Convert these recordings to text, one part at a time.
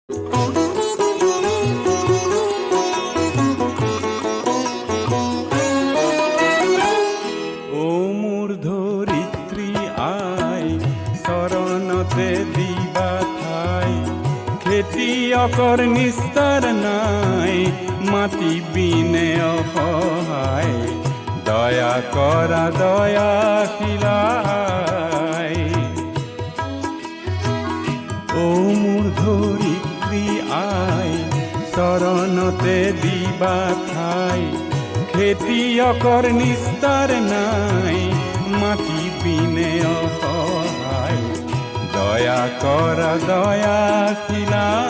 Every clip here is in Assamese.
ও মোৰ ধৰিত্ৰী আই শৰণতে দিবা ঠাই, খেতিয়কৰ নিস্তাৰ নাই, মাটি বিনে অসহায়, দয়া কৰা দয়াশীলাই। ও মোৰ ধৰিত্ৰী আই শৰণতে দিবা ঠাই, খেতিয়কৰ নিস্তাৰ নাই, মাটি বিনে অসহায়, দয়া কৰা দয়াশীলাই।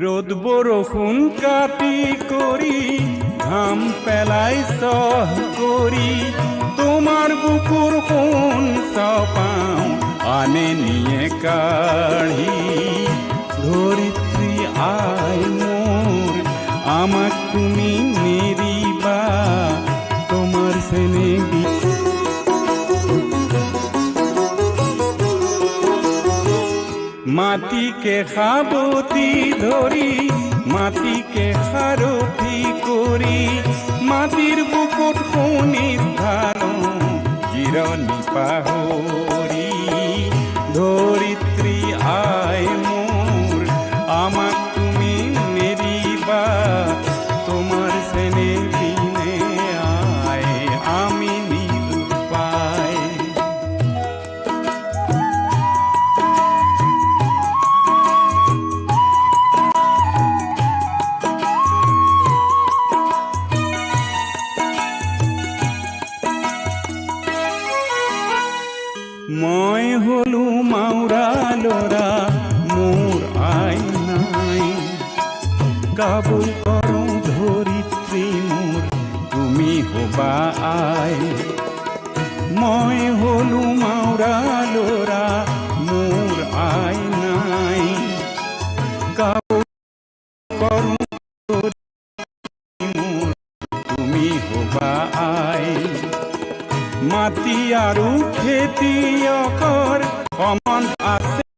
ৰোদ বৰষুণ কাটি কৰি ঘাম পেলাই সহ কৰি, তোমাৰ বুকুৰ সোণ চাপাওঁ আনে নিয়ে কাঢ়ি। ধৰিত্ৰী আই মোৰ আমাক তুমি নেৰিবা, তোমাৰ চেনেহ মাটিকে সাবতি ধৰি, মাটিকে সাৰথি কৰি, মাটিৰ বুকুত শোণিত ধাৰোঁ জিৰণি পাহৰি। ধৰিত্ৰী আই মোৰ আমাক তুমি নেৰিবা, তোমাৰ চেনেহ বিনে আই আমি নিৰুপায়। মই হলো মাউৰা ল'ৰা, মোৰ আই নাই, কাবুল কৰোঁ ধৰিত্ৰী মোৰ তুমি হবা আই। মই হলো মাউৰা ল'ৰা, মোৰ আই নাই, কাবুল কৰোঁ ধৰিত্ৰী মোৰ তুমি হবা আই। মাটি আৰু খেতিয়কৰ সমান আছে